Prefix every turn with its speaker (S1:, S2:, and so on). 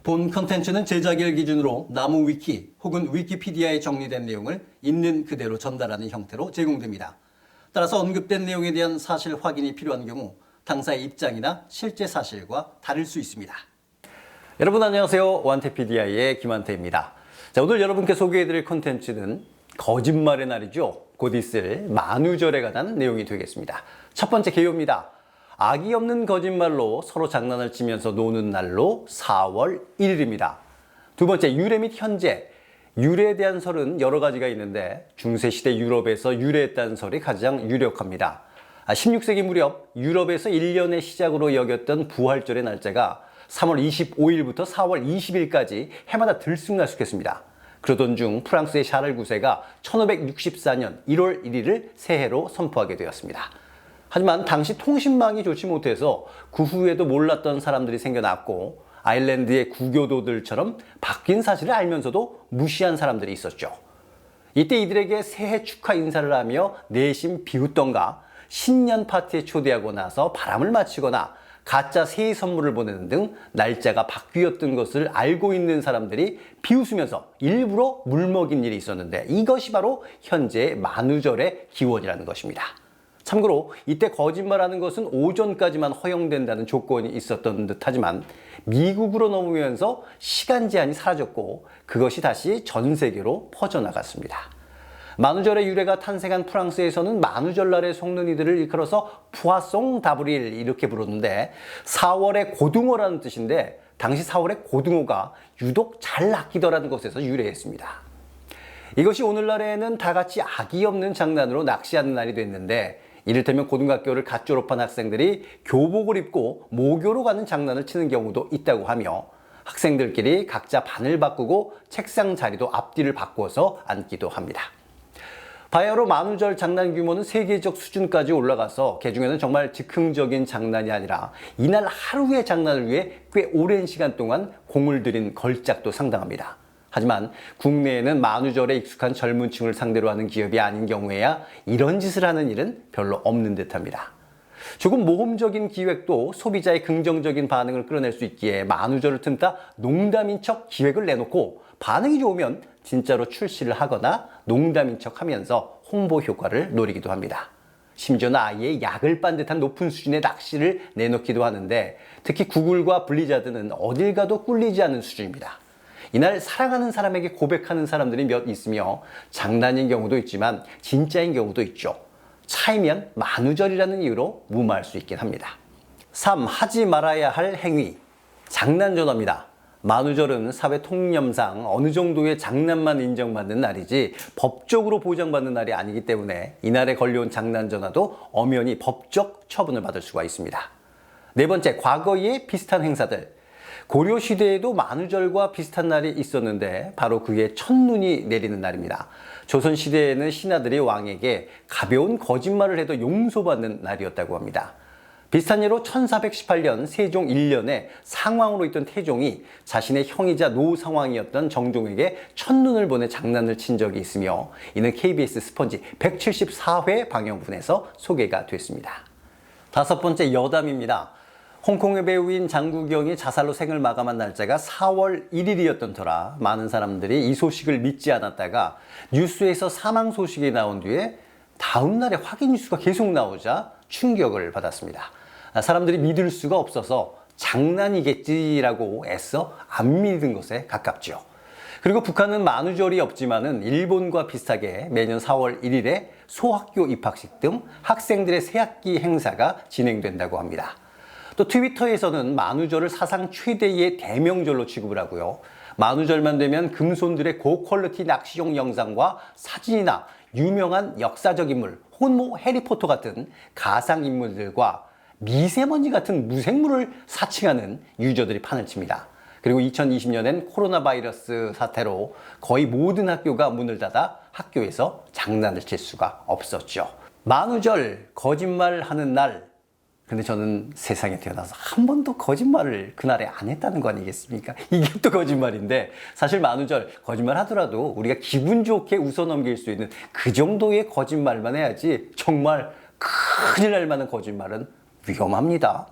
S1: 본 컨텐츠는 제작일 기준으로 나무 위키 혹은 위키피디아에 정리된 내용을 있는 그대로 전달하는 형태로 제공됩니다. 따라서 언급된 내용에 대한 사실 확인이 필요한 경우 당사의 입장이나 실제 사실과 다를 수 있습니다. 여러분 안녕하세요. 완태피디아의 김한태입니다. 자, 오늘 여러분께 소개해드릴 컨텐츠는 거짓말의 날이죠. 곧 있을 만우절에 관한 내용이 되겠습니다. 첫 번째 개요입니다. 악이 없는 거짓말로 서로 장난을 치면서 노는 날로 4월 1일입니다. 두 번째, 유래 및 현재. 유래에 대한 설은 여러 가지가 있는데 중세시대 유럽에서 유래했다는 설이 가장 유력합니다. 16세기 무렵 유럽에서 1년의 시작으로 여겼던 부활절의 날짜가 3월 25일부터 4월 20일까지 해마다 들쑥날쑥했습니다. 그러던 중 프랑스의 샤를 9세가 1564년 1월 1일을 새해로 선포하게 되었습니다. 하지만 당시 통신망이 좋지 못해서 그 후에도 몰랐던 사람들이 생겨났고 아일랜드의 구교도들처럼 바뀐 사실을 알면서도 무시한 사람들이 있었죠. 이때 이들에게 새해 축하 인사를 하며 내심 비웃던가 신년 파티에 초대하고 나서 바람을 맞히거나 가짜 새해 선물을 보내는 등 날짜가 바뀌었던 것을 알고 있는 사람들이 비웃으면서 일부러 물먹인 일이 있었는데 이것이 바로 현재의 만우절의 기원이라는 것입니다. 참고로 이때 거짓말하는 것은 오전까지만 허용된다는 조건이 있었던 듯하지만 미국으로 넘으면서 시간 제한이 사라졌고 그것이 다시 전 세계로 퍼져나갔습니다. 만우절의 유래가 탄생한 프랑스에서는 만우절날에 속는 이들을 일컬어서 푸아송 다브릴 이렇게 부르는데 4월의 고등어라는 뜻인데 당시 4월의 고등어가 유독 잘 낚이더라는 것에서 유래했습니다. 이것이 오늘날에는 다 같이 악이 없는 장난으로 낚시하는 날이 됐는데 이를테면 고등학교를 갓 졸업한 학생들이 교복을 입고 모교로 가는 장난을 치는 경우도 있다고 하며 학생들끼리 각자 반을 바꾸고 책상 자리도 앞뒤를 바꾸어서 앉기도 합니다. 바야흐로 만우절 장난 규모는 세계적 수준까지 올라가서 개중에는 정말 즉흥적인 장난이 아니라 이날 하루의 장난을 위해 꽤 오랜 시간 동안 공을 들인 걸작도 상당합니다. 하지만 국내에는 만우절에 익숙한 젊은 층을 상대로 하는 기업이 아닌 경우에야 이런 짓을 하는 일은 별로 없는 듯합니다. 조금 모험적인 기획도 소비자의 긍정적인 반응을 끌어낼 수 있기에 만우절을 틈타 농담인 척 기획을 내놓고 반응이 좋으면 진짜로 출시를 하거나 농담인 척 하면서 홍보 효과를 노리기도 합니다. 심지어는 아예 약을 빤 듯한 높은 수준의 낚시를 내놓기도 하는데 특히 구글과 블리자드는 어딜 가도 꿀리지 않는 수준입니다. 이날 사랑하는 사람에게 고백하는 사람들이 몇 있으며 장난인 경우도 있지만 진짜인 경우도 있죠. 차이면 만우절이라는 이유로 무마할 수 있긴 합니다. 3. 하지 말아야 할 행위. 장난 전화입니다. 만우절은 사회 통념상 어느 정도의 장난만 인정받는 날이지 법적으로 보장받는 날이 아니기 때문에 이날에 걸려온 장난 전화도 엄연히 법적 처분을 받을 수가 있습니다. 네 번째, 과거의 비슷한 행사들. 고려시대에도 만우절과 비슷한 날이 있었는데 바로 그게 첫눈이 내리는 날입니다. 조선시대에는 신하들이 왕에게 가벼운 거짓말을 해도 용서받는 날이었다고 합니다. 비슷한 예로 1418년 세종 1년에 상왕으로 있던 태종이 자신의 형이자 노상왕이었던 정종에게 첫눈을 보내 장난을 친 적이 있으며 이는 KBS 스펀지 174회 방영분에서 소개가 됐습니다. 다섯 번째, 여담입니다. 홍콩의 배우인 장국영이 자살로 생을 마감한 날짜가 4월 1일이었던 터라 많은 사람들이 이 소식을 믿지 않았다가 뉴스에서 사망 소식이 나온 뒤에 다음 날에 확인 뉴스가 계속 나오자 충격을 받았습니다. 사람들이 믿을 수가 없어서 장난이겠지라고 애써 안 믿은 것에 가깝죠. 그리고 북한은 만우절이 없지만은 일본과 비슷하게 매년 4월 1일에 소학교 입학식 등 학생들의 새학기 행사가 진행된다고 합니다. 또 트위터에서는 만우절을 사상 최대의 대명절로 취급을 하고요. 만우절만 되면 금손들의 고퀄리티 낚시용 영상과 사진이나 유명한 역사적 인물 혹은 해리포터 같은 가상인물들과 미세먼지 같은 무생물을 사칭하는 유저들이 판을 칩니다. 그리고 2020년엔 코로나 바이러스 사태로 거의 모든 학교가 문을 닫아 학교에서 장난을 칠 수가 없었죠. 만우절, 거짓말하는 날. 근데 저는 세상에 태어나서 한 번도 거짓말을 그날에 안 했다는 거 아니겠습니까? 이게 또 거짓말인데 사실 만우절 거짓말 하더라도 우리가 기분 좋게 웃어넘길 수 있는 그 정도의 거짓말만 해야지 정말 큰일 날 만한 거짓말은 위험합니다.